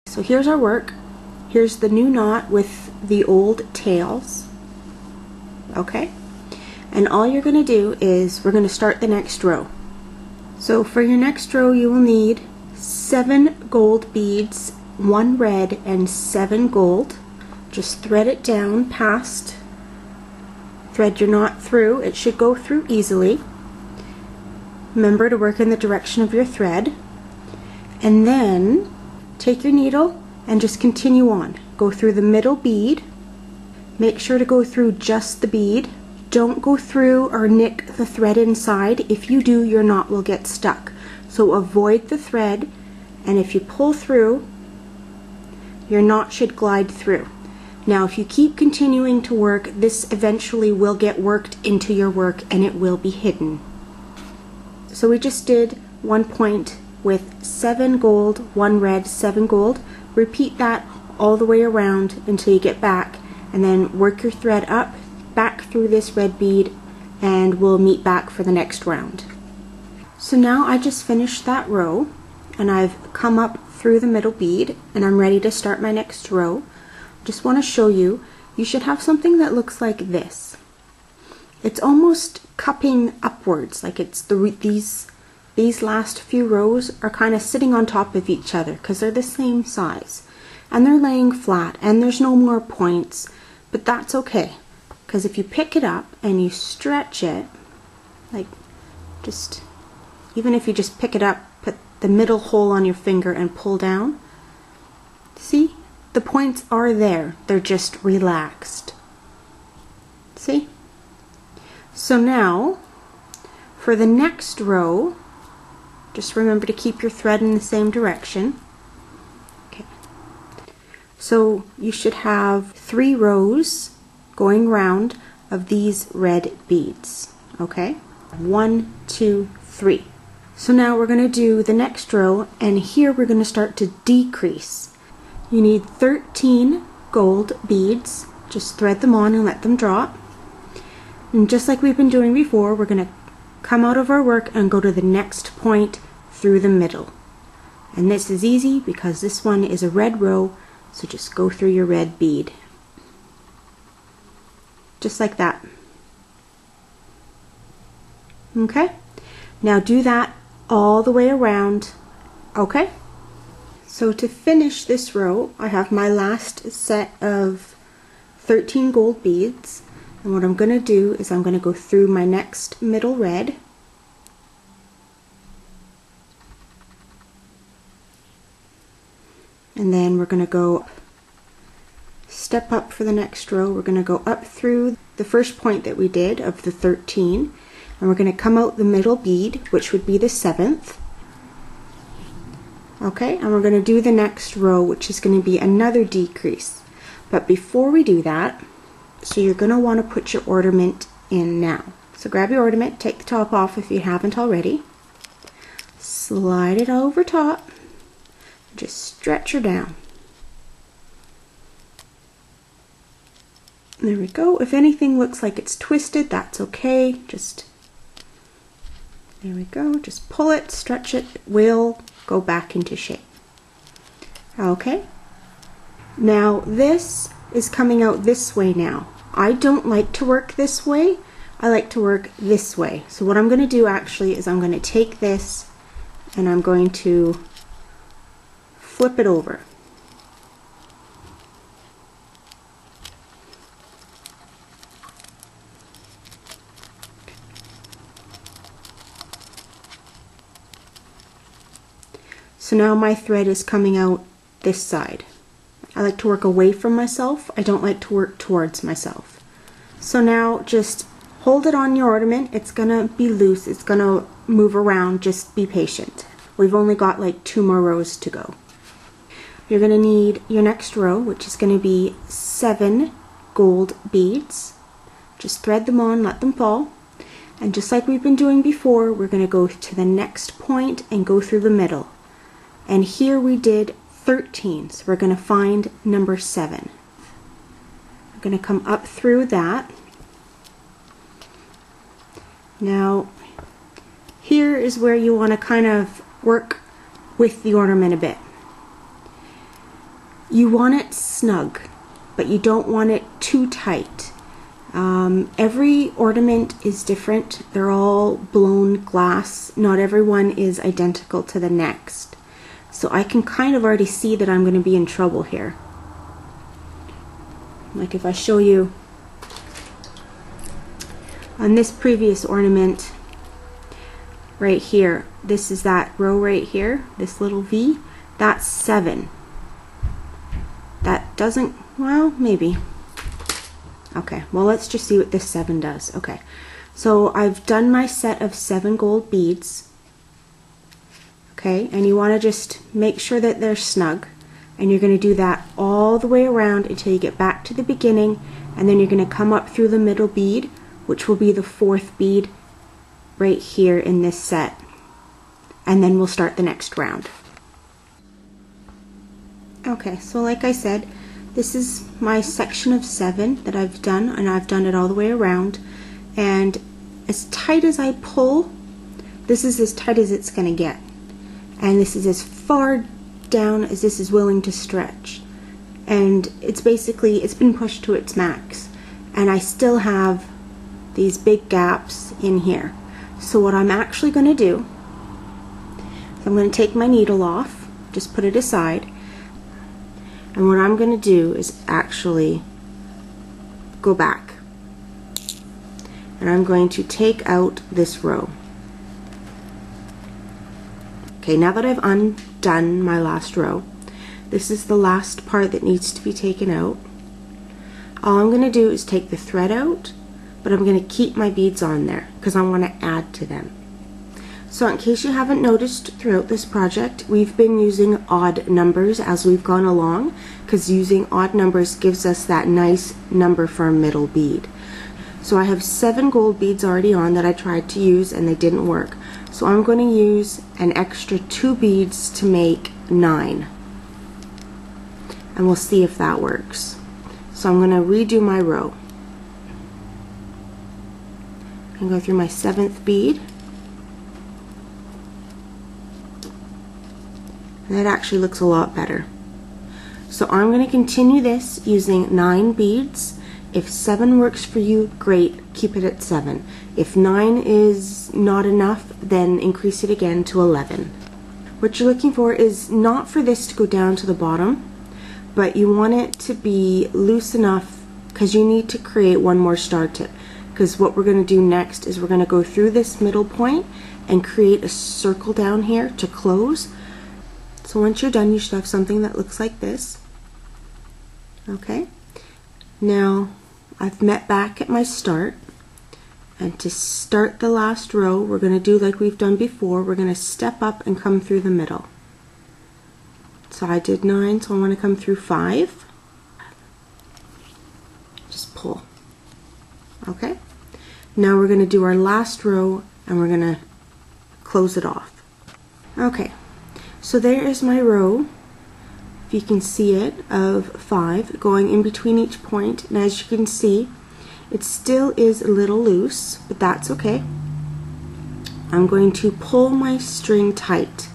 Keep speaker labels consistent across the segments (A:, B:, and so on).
A: So here's our work. Here's the new knot with the old tails. Okay? And all you're going to do is we're going to start the next row. So for your next row you will need 7 gold beads, 1 red and 7 gold. Just thread it down past, thread your knot through. It should go through easily. Remember to work in the direction of your thread. And then take your needle and just continue on. Go through the middle bead. Make sure to go through just the bead. Don't go through or nick the thread inside. If you do, your knot will get stuck. So avoid the thread, and if you pull through, your knot should glide through. Now if you keep continuing to work, this eventually will get worked into your work and it will be hidden. So we just did 1 point with 7 gold, 1 red, 7 gold. Repeat that all the way around until you get back, and then work your thread up, back through this red bead, and we'll meet back for the next round. So now I just finished that row, and I've come up through the middle bead, and I'm ready to start my next row. Just want to show you, you should have something that looks like this. It's almost cupping upwards, like it's these last few rows are kind of sitting on top of each other because they're the same size, and they're laying flat, and there's no more points, but that's okay. Because if you pick it up and you stretch it, like just, even if you just pick it up, put the middle hole on your finger and pull down, see? The points are there, they're just relaxed. See? So now, for the next row, just remember to keep your thread in the same direction. Okay. So you should have 3 rows going round of these red beads. Okay, 1, 2, 3. So now we're going to do the next row, and here we're going to start to decrease. You need 13 gold beads. Just thread them on and let them drop. And just like we've been doing before, we're going to come out of our work and go to the next point through the middle. And this is easy because this one is a red row, so just go through your red bead. Just like that. Okay? Now do that all the way around. Okay? So to finish this row, I have my last set of 13 gold beads. And what I'm going to do is I'm going to go through my next middle red. And then we're going to go step up for the next row. We're going to go up through the first point that we did of the 13, and we're going to come out the middle bead, which would be the 7th. Okay, and we're going to do the next row, which is going to be another decrease. But before we do that, so you're going to want to put your ornament in now. So grab your ornament, take the top off if you haven't already, slide it over top, just stretch her down. There we go. If anything looks like it's twisted, that's okay. Just, there we go. Just pull it, stretch it. It will go back into shape. Okay. Now this is coming out this way now. I don't like to work this way. I like to work this way. So what I'm going to do actually is I'm going to take this and I'm going to flip it over. So now my thread is coming out this side. I like to work away from myself. I don't like to work towards myself. So now just hold it on your ornament. It's gonna be loose. It's gonna move around. Just be patient. We've only got like 2 more rows to go. You're gonna need your next row, which is gonna be 7 gold beads. Just thread them on, let them fall. And just like we've been doing before, we're gonna go to the next point and go through the middle. And here we did 13, so we're going to find number 7. We're going to come up through that. Now, here is where you want to kind of work with the ornament a bit. You want it snug, but you don't want it too tight. Every ornament is different. They're all blown glass. Not everyone is identical to the next. So I can kind of already see that I'm going to be in trouble here. Like if I show you on this previous ornament right here, this is that row right here, this little V, that's 7. That doesn't, well, maybe. Okay, well, let's just see what this 7 does. Okay, so I've done my set of 7 gold beads. Okay, and you want to just make sure that they're snug. And you're going to do that all the way around until you get back to the beginning. And then you're going to come up through the middle bead, which will be the 4th bead right here in this set. And then we'll start the next round. Okay, so like I said, this is my section of 7 that I've done, and I've done it all the way around. And as tight as I pull, this is as tight as it's going to get. And this is as far down as this is willing to stretch. And it's basically, it's been pushed to its max. And I still have these big gaps in here. So what I'm actually going to do is I'm going to take my needle off, just put it aside. And what I'm going to do is actually go back. And I'm going to take out this row. Okay, now that I've undone my last row, this is the last part that needs to be taken out. All I'm going to do is take the thread out, but I'm going to keep my beads on there because I want to add to them. So in case you haven't noticed throughout this project, we've been using odd numbers as we've gone along, because using odd numbers gives us that nice number for a middle bead. So I have 7 gold beads already on that I tried to use and they didn't work. So I'm going to use an extra 2 beads to make 9. And we'll see if that works. So I'm going to redo my row. And go through my 7th bead. And that actually looks a lot better. So I'm going to continue this using 9 beads. If 7 works for you, great, keep it at 7. If 9 is not enough, then increase it again to 11. What you're looking for is not for this to go down to the bottom, but you want it to be loose enough because you need to create one more star tip. Because what we're going to do next is we're going to go through this middle point and create a circle down here to close. So once you're done, you should have something that looks like this. Okay. Now I've met back at my start, and to start the last row we're going to do like we've done before. We're going to step up and come through the middle. So I did 9, so I want to come through 5. Just pull. Okay. Now we're going to do our last row and we're going to close it off. Okay, so there is my row, if you can see it, of 5 going in between each point. And as you can see, it still is a little loose, but that's okay. I'm going to pull my string tight.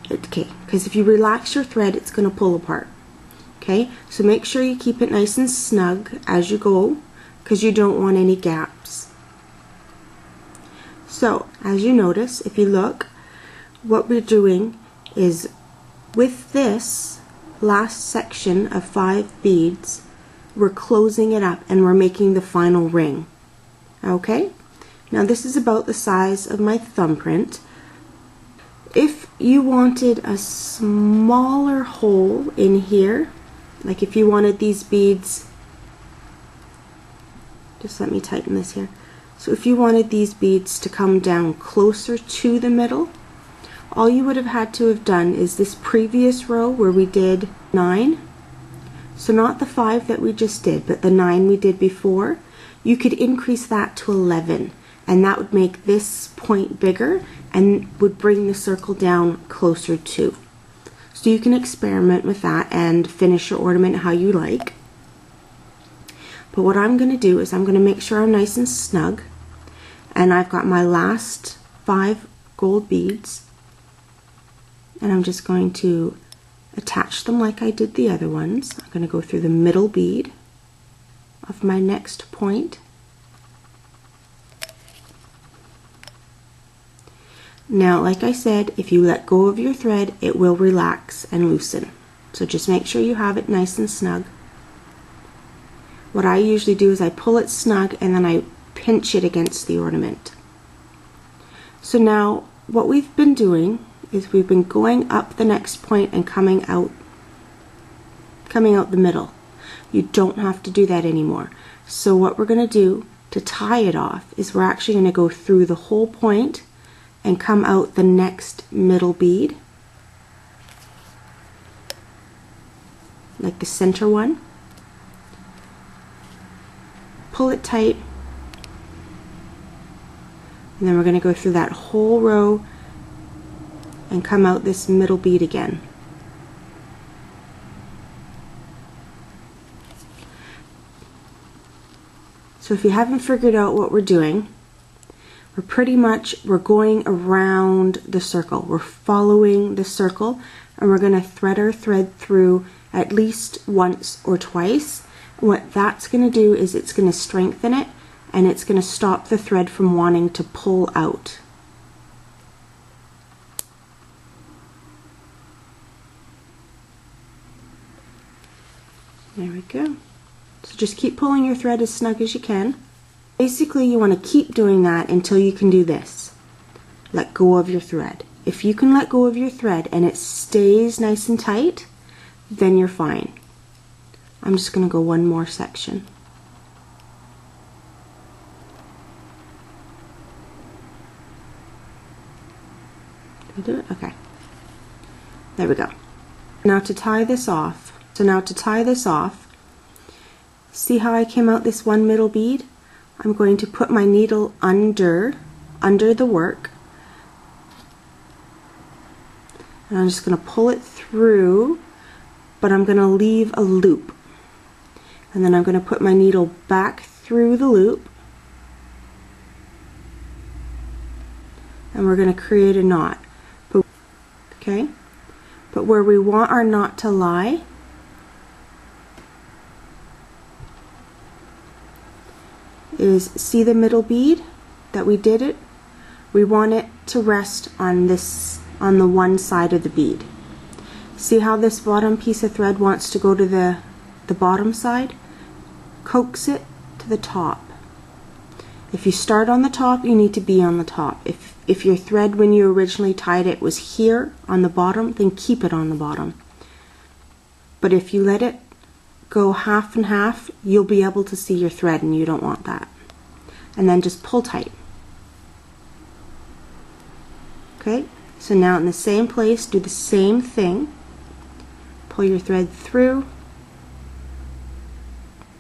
A: Okay, because if you relax your thread, it's going to pull apart. Okay, so make sure you keep it nice and snug as you go, because you don't want any gaps. So, as you notice, if you look, what we're doing is with this last section of 5 beads, we're closing it up and we're making the final ring. Okay? Now this is about the size of my thumbprint. If you wanted a smaller hole in here, like if you wanted these beads, just let me tighten this here. So if you wanted these beads to come down closer to the middle, all you would have had to have done is this previous row where we did 9. So not the 5 that we just did, but the 9 we did before. You could increase that to 11, and that would make this point bigger and would bring the circle down closer too. So you can experiment with that and finish your ornament how you like. But what I'm going to do is I'm going to make sure I'm nice and snug, and I've got my last 5 gold beads, and I'm just going to attach them like I did the other ones. I'm going to go through the middle bead of my next point. Now, like I said, if you let go of your thread, it will relax and loosen. So just make sure you have it nice and snug. What I usually do is I pull it snug and then I pinch it against the ornament. So now what we've been doing is we've been going up the next point and coming out the middle. You don't have to do that anymore. So what we're going to do to tie it off is we're actually going to go through the whole point and come out the next middle bead, like the center one. Pull it tight, and then we're going to go through that whole row and come out this middle bead again. So if you haven't figured out what we're doing, we're going around the circle. We're following the circle, and we're going to thread our thread through at least once or twice. And what that's going to do is it's going to strengthen it, and it's going to stop the thread from wanting to pull out. There we go. So just keep pulling your thread as snug as you can. Basically, you want to keep doing that until you can do this. Let go of your thread. If you can let go of your thread and it stays nice and tight, then you're fine. I'm just going to go one more section. Did I do it? Okay. There we go. Now to tie this off. See how I came out this one middle bead? I'm going to put my needle under the work, and I'm just going to pull it through, but I'm going to leave a loop, and then I'm going to put my needle back through the loop, and we're going to create a knot. Okay, but where we want our knot to lie is, see the middle bead that we did it? We want it to rest on the one side of the bead. See how this bottom piece of thread wants to go to the bottom side? Coax it to the top. If you start on the top, you need to be on the top. If your thread when you originally tied it was here on the bottom, then keep it on the bottom. But if you let it go half and half, you'll be able to see your thread, and you don't want that. And then just pull tight. Okay, so now in the same place, do the same thing. Pull your thread through.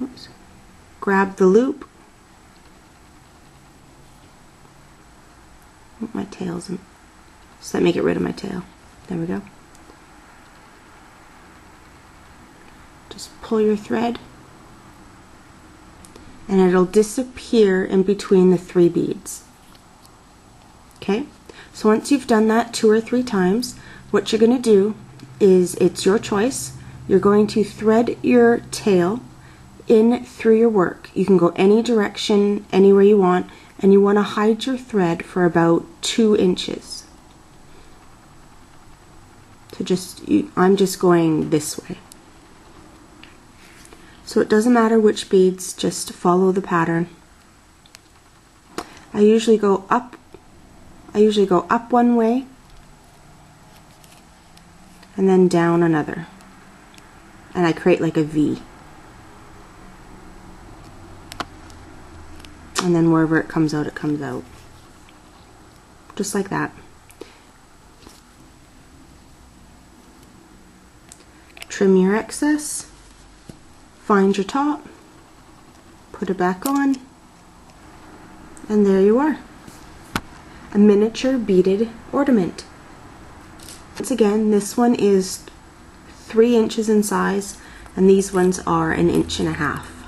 A: Oops. Grab the loop. My tail's in. Just let me get rid of my tail. There we go. Just pull your thread, and it'll disappear in between the 3 beads. Okay, so once you've done that 2 or 3 times, what you're going to do is, it's your choice, you're going to thread your tail in through your work. You can go any direction, anywhere you want, and you want to hide your thread for about 2 inches. So I'm just going this way. So it doesn't matter which beads, just follow the pattern. I usually go up one way and then down another. And I create like a V. And then wherever it comes out, it comes out. Just like that. Trim your excess. Find your top. Put it back on. And there you are. A miniature beaded ornament. Once again, this one is 3 inches in size, and these ones are 1.5 inches.